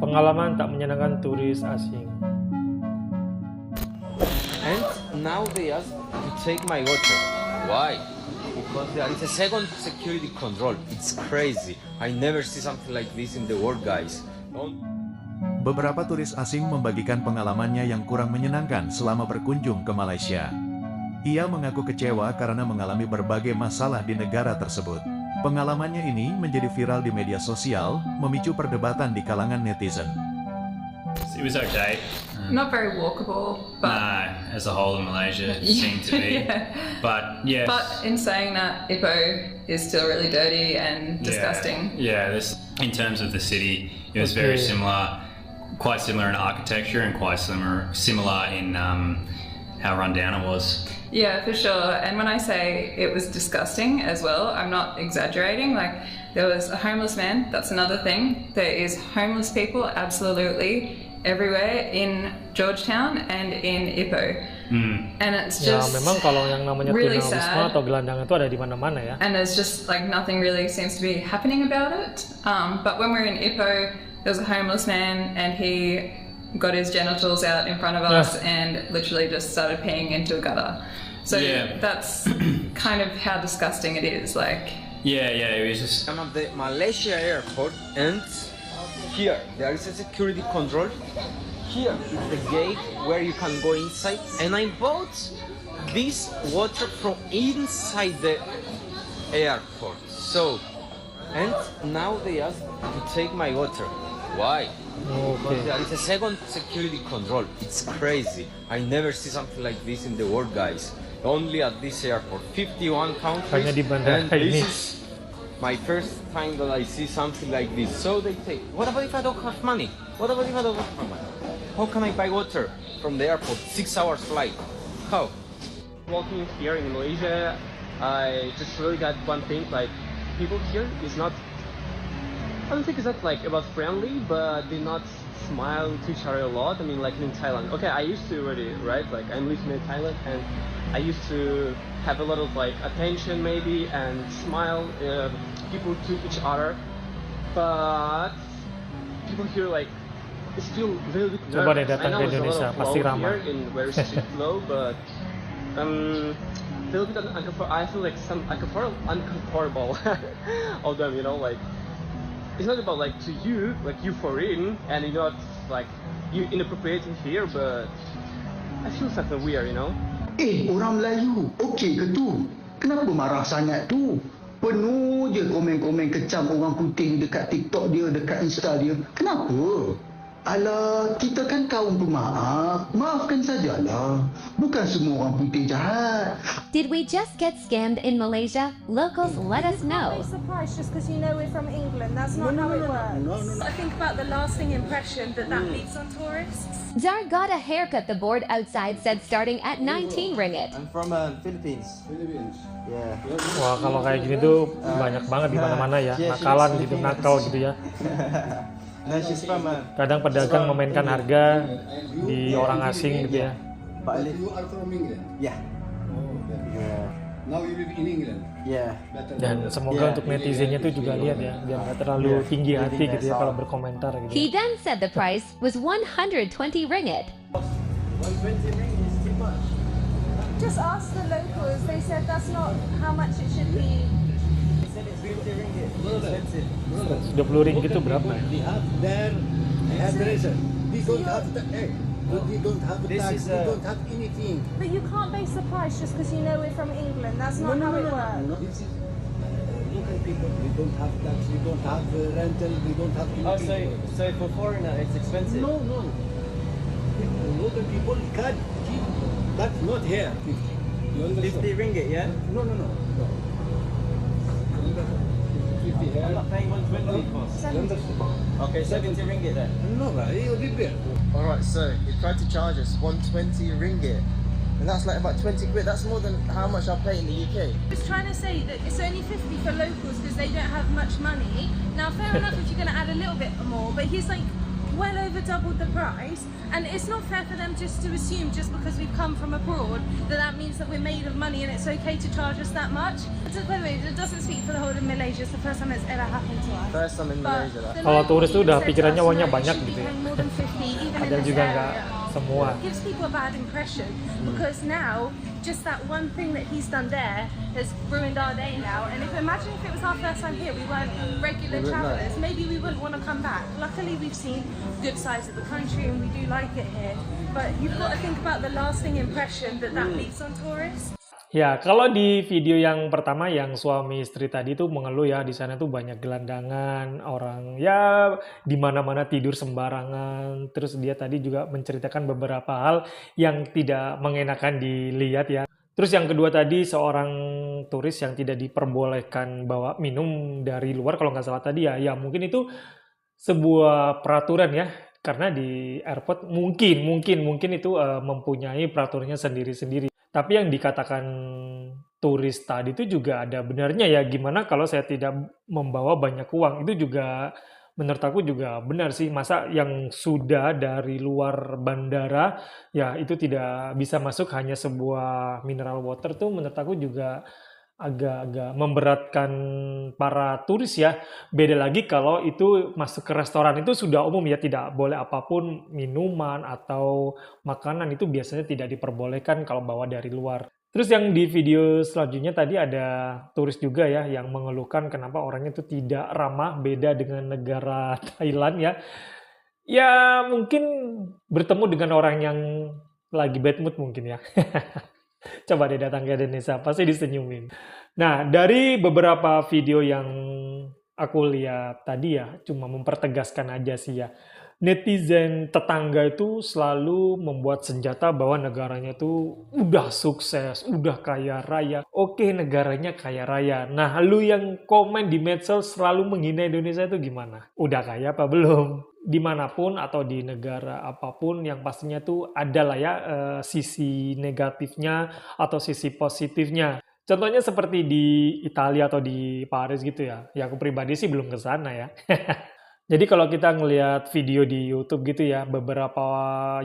Pengalaman tak menyenangkan turis asing. And now they ask to take my water. Why? Because there is a second security control. It's crazy. I never see something like this in the world, guys. Beberapa turis asing membagikan pengalamannya yang kurang menyenangkan selama berkunjung ke Malaysia. Ia mengaku kecewa karena mengalami berbagai masalah di negara tersebut. Pengalamannya ini menjadi viral di media sosial, memicu perdebatan di kalangan netizen. It was okay. Not very walkable, but No, as a whole in Malaysia, it seemed to be. yeah. But yes. But in saying that, Ipoh is still really dirty and disgusting. Yeah, in terms of the city, it was very similar, quite similar in architecture and quite similar in how run down it was. Yeah, for sure. And when I say it was disgusting as well, I'm not exaggerating. Like, there was a homeless man, that's another thing. There is homeless people absolutely everywhere in Georgetown and in Ipoh. And it's just memang kalau yang namanya really tunawisma sad. atau gelandangan itu ada di mana-mana ya. And there's just like nothing really seems to be happening about it. But when we're in Ipoh, there was a homeless man and he got his genitals out in front of us and literally just started peeing into a gutter. So that's kind of how disgusting it is. Like, Yeah, it was just. I'm at the Malaysia airport, and here there is a security control. Here is the gate where you can go inside, and I bought this water from inside the airport. So, and now they ask to take my water. Why? Because there is a second security control. It's crazy. I never see something like this in the world, guys. Only at this airport. 51 countries. Hanya di bandara And ini. this is my first time that I see something like this. So they take. What about if I don't have money? What about if I don't have money? How can I buy water from the airport? 6 hours flight. How? Walking here in Malaysia, I just really got one thing, like, people here is not, I don't think it's not like about friendly, but they not smile to each other a lot. I mean, like in Thailand. Okay, I used to already, right? Like, I'm living in Thailand, and I used to have a lot of like attention maybe and smile people to each other, but people here like it's still a little bit nervous. Coba deh datang I know ke there's a Indonesia, lot of pasti flow ramai. here in very strict flow, but a little bit uncomfortable. I feel like some uncomfortable of them, you know, like it's not about like to you, like you foreign, and you're not like you inappropriate here, but I feel something weird, you know. Orang Melayu, okey ke tu? Kenapa marah sangat tu? Penuh je komen-komen kecam orang putih dekat TikTok dia, dekat Insta dia. Kenapa? Alah, kita kan kaum pemaaf. Maafkan sajalah. Bukan semua orang putih jahat. Did we just get scammed in Malaysia? Locals let us know. Don't be surprised just because you know we're from England. That's not how it works. I think about the lasting impression that leaves on tourists. Dar got a haircut the board outside said starting at 19 ringgit. I'm from Philippines. Yeah. Wah, kalau kayak gini tuh banyak banget di mana-mana ya, nakalan gitu, nakal gitu ya. No, she's from Kadang pedagang memainkan harga di orang asing gitu ya. Bali. You are from England? Yeah. Yeah. Now you live in England? Yeah. Dan semoga untuk netizennya tuh juga lihat ya, biar nggak terlalu tinggi hati gitu ya kalau berkomentar gitu. He then said the price was 120 ringgit. 120 ringgit is too much. Just ask the locals. They said that's not how much it should be. They said it's 50 ringgit. Expensive. 20 ringgit itu berapa ya? They have their hairdresser. They don't have the egg. They don't have the tax. They don't have anything. But you can't base the price just because you know we're from England. That's not how it works. No, this is local people. They don't have tax. They don't have rental. They don't have anything. So for foreigner it's expensive. No. Local people can keep. That's not here. 50. You understand? 50 ringgit, yeah? No. 50 here. I'm not paying 120 for. You understand? Okay, 70 ringgit then. No, you repair. Alright, so he tried to charge us 120 ringgit. And that's like about 20 quid. That's more than how much I pay in the UK. I was trying to say that it's only 50 for locals because they don't have much money. Now, fair enough if you're going to add a little bit more, but he's like well over doubled the price, and it's not fair for them just to assume just because we've come from abroad that means that we're made of money and it's okay to charge us that much. By the way, it doesn't speak for the whole of Malaysia. It's the first time it's ever happened to us. First time in Malaysia lah. Kalau turis tuh udah pikirannya uangnya banyak gitu ya. More than 50, even in Ada this juga nggak area. semua. It gives people a bad impression because now just that one thing that he's done there has ruined our day now. And imagine if it was our first time here, we weren't regular travellers, maybe we wouldn't want to come back. Luckily, we've seen good sides of the country and we do like it here. But you've got to think about the lasting impression that leaves on tourists. Ya, kalau di video yang pertama yang suami istri tadi tuh mengeluh ya, di sana tuh banyak gelandangan, orang ya di mana-mana tidur sembarangan. Terus dia tadi juga menceritakan beberapa hal yang tidak mengenakan dilihat ya. Terus yang kedua tadi seorang turis yang tidak diperbolehkan bawa minum dari luar kalau nggak salah tadi ya, ya mungkin itu sebuah peraturan ya. Karena di airport mungkin itu mempunyai peraturannya sendiri-sendiri. Tapi yang dikatakan turis tadi itu juga ada benarnya ya. Gimana kalau saya tidak membawa banyak uang? Itu juga menurut aku juga benar sih. Masa yang sudah dari luar bandara ya itu tidak bisa masuk hanya sebuah mineral water tuh menurut aku juga agak-agak memberatkan para turis ya. Beda lagi kalau itu masuk ke restoran itu sudah umum ya, tidak boleh apapun minuman atau makanan itu biasanya tidak diperbolehkan kalau bawa dari luar. Terus yang di video selanjutnya tadi ada turis juga ya yang mengeluhkan kenapa orangnya itu tidak ramah, beda dengan negara Thailand ya. Ya mungkin bertemu dengan orang yang lagi bad mood mungkin ya. Coba deh datang ke Indonesia, pasti disenyumin. Nah, dari beberapa video yang aku lihat tadi ya, cuma mempertegaskan aja sih ya. Netizen tetangga itu selalu membuat senjata bahwa negaranya tuh udah sukses, udah kaya raya. Oke, negaranya kaya raya. Nah, lu yang komen di medsos selalu menghina Indonesia itu gimana? Udah kaya apa belum? Dimanapun atau di negara apapun yang pastinya tuh ada lah ya sisi negatifnya atau sisi positifnya. Contohnya seperti di Italia atau di Paris gitu ya. Ya aku pribadi sih belum ke sana ya. Jadi kalau kita ngelihat video di YouTube gitu ya, beberapa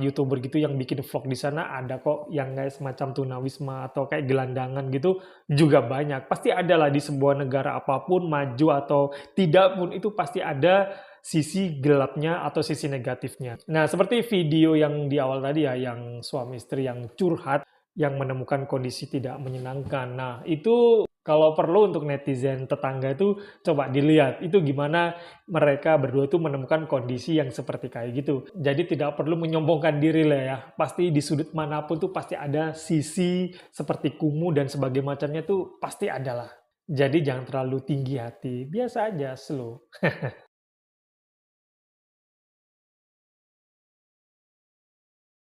YouTuber gitu yang bikin vlog di sana ada kok yang kayak semacam tunawisma atau kayak gelandangan gitu juga banyak. Pasti ada lah di sebuah negara apapun maju atau tidak pun itu pasti ada sisi gelapnya atau sisi negatifnya. Nah, seperti video yang di awal tadi ya, yang suami istri yang curhat, yang menemukan kondisi tidak menyenangkan. Nah, itu kalau perlu untuk netizen tetangga itu coba dilihat, itu gimana mereka berdua itu menemukan kondisi yang seperti kayak gitu. Jadi tidak perlu menyombongkan diri lah ya. Pasti di sudut manapun tuh pasti ada sisi seperti kumuh dan sebagainya macamnya tuh pasti ada lah. Jadi jangan terlalu tinggi hati, biasa aja, slow.